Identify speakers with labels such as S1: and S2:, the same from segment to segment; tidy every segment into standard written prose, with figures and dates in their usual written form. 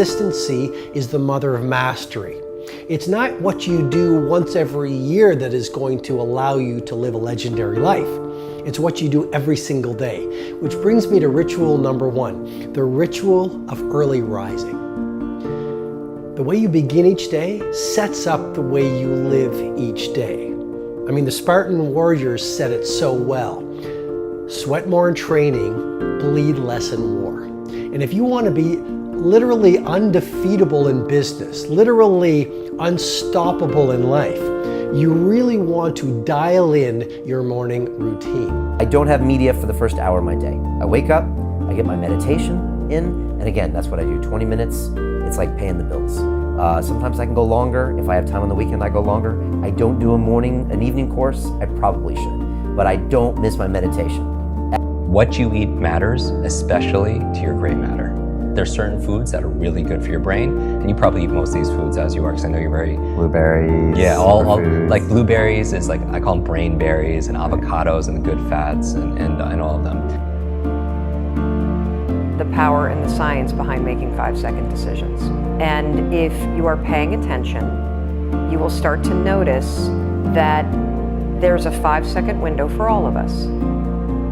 S1: consistency is the mother of mastery. It's not what you do once every year that is going to allow you to live a legendary life. It's what you do every single day. Which brings me to ritual number 1, the ritual of early rising. The way you begin each day sets up the way you live each day. I mean, the Spartan warriors said it so well. Sweat more in training, bleed less in war. And if you want to be literally undefeatable in business, literally unstoppable in life, you really want to dial in your morning routine.
S2: I don't have media for the first hour of my day. I wake up, I get my meditation in, and again, that's what I do, 20 minutes. It's like paying the bills. Sometimes I can go longer. If I have time on the weekend, I go longer. I don't do an evening course. I probably should, but I don't miss my meditation.
S3: What you eat matters, especially to your gray matter. There's certain foods that are really good for your brain, and you probably eat most of these foods as you are, because I know you're very...
S4: Blueberries,
S3: yeah, all like blueberries is like, I call them brain berries, and avocados and the good fats and all of them.
S5: The power and the science behind making 5-second decisions. And if you are paying attention, you will start to notice that there's a 5-second window for all of us.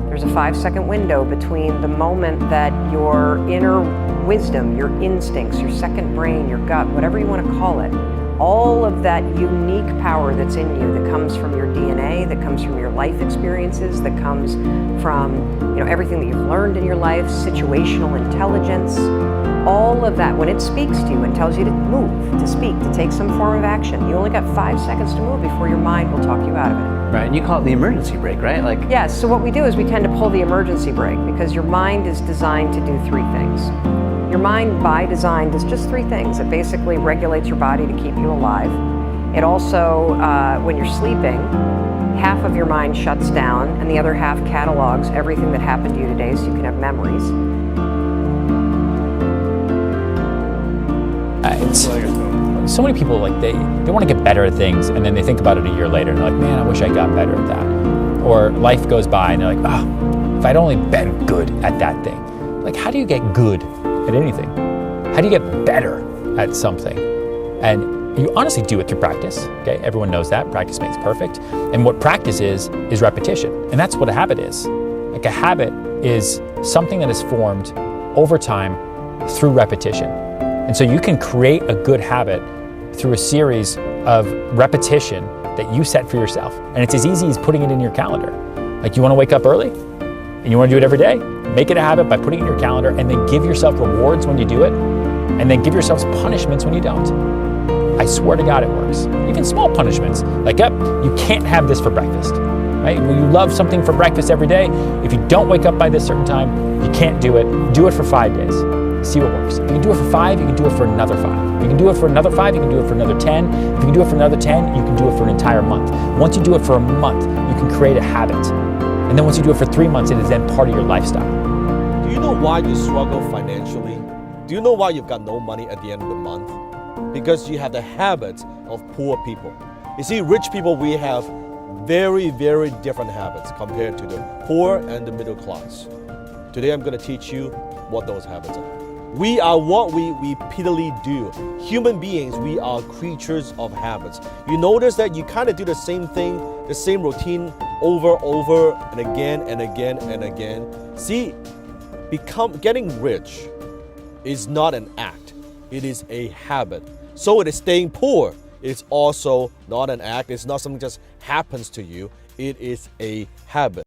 S5: There's a 5-second window between the moment that your inner wisdom, your instincts, your second brain, your gut, whatever you want to call it, all of that unique power that's in you that comes from your DNA, that comes from your life experiences, that comes from everything that you've learned in your life, situational intelligence, all of that, when it speaks to you and tells you to move, to speak, to take some form of action, you only got 5 seconds to move before your mind will talk you out of it.
S4: Right, and you call it the emergency brake, right?
S5: Yes, so what we do is we tend to pull the emergency brake because your mind is designed to do 3 things. Your mind, by design, does just 3 things. It basically regulates your body to keep you alive. It also, when you're sleeping, half of your mind shuts down and the other half catalogs everything that happened to you today so you can have memories.
S6: So many people, they want to get better at things, and then they think about it a year later and they're like, man, I wish I got better at that. Or life goes by and they're like, oh, if I'd only been good at that thing. Like, how do you get good at anything? How do you get better at something? And you honestly do it through practice, okay? Everyone knows that. Practice makes perfect. And what practice is repetition. And that's what a habit is. Like, a habit is something that is formed over time through repetition. And so you can create a good habit through a series of repetition that you set for yourself. And it's as easy as putting it in your calendar. Like, you want to wake up early and you want to do it every day? Make it a habit by putting it in your calendar, and then give yourself rewards when you do it, and then give yourselves punishments when you don't. I swear to God it works. Even small punishments, like, you can't have this for breakfast, right? When you love something for breakfast every day, if you don't wake up by this certain time, you can't do it. Do it for 5 days. See what works. If you can do it for 5, you can do it for another 5. If you can do it for another 5, you can do it for another 10. If you can do it for another 10, you can do it for an entire month. Once you do it for a month, you can create a habit. And then once you do it for 3 months, it is then part of your lifestyle.
S7: Do you know why you struggle financially? Do you know why you've got no money at the end of the month? Because you have the habit of poor people. You see, rich people, we have very, very different habits compared to the poor and the middle class. Today I'm going to teach you what those habits are. We are what we repeatedly do. Human beings, we are creatures of habits. You notice that you kind of do the same thing, the same routine over and again and again and again. See, getting rich is not an act, it is a habit. So it is staying poor. It's also not an act, it's not something that just happens to you, it is a habit.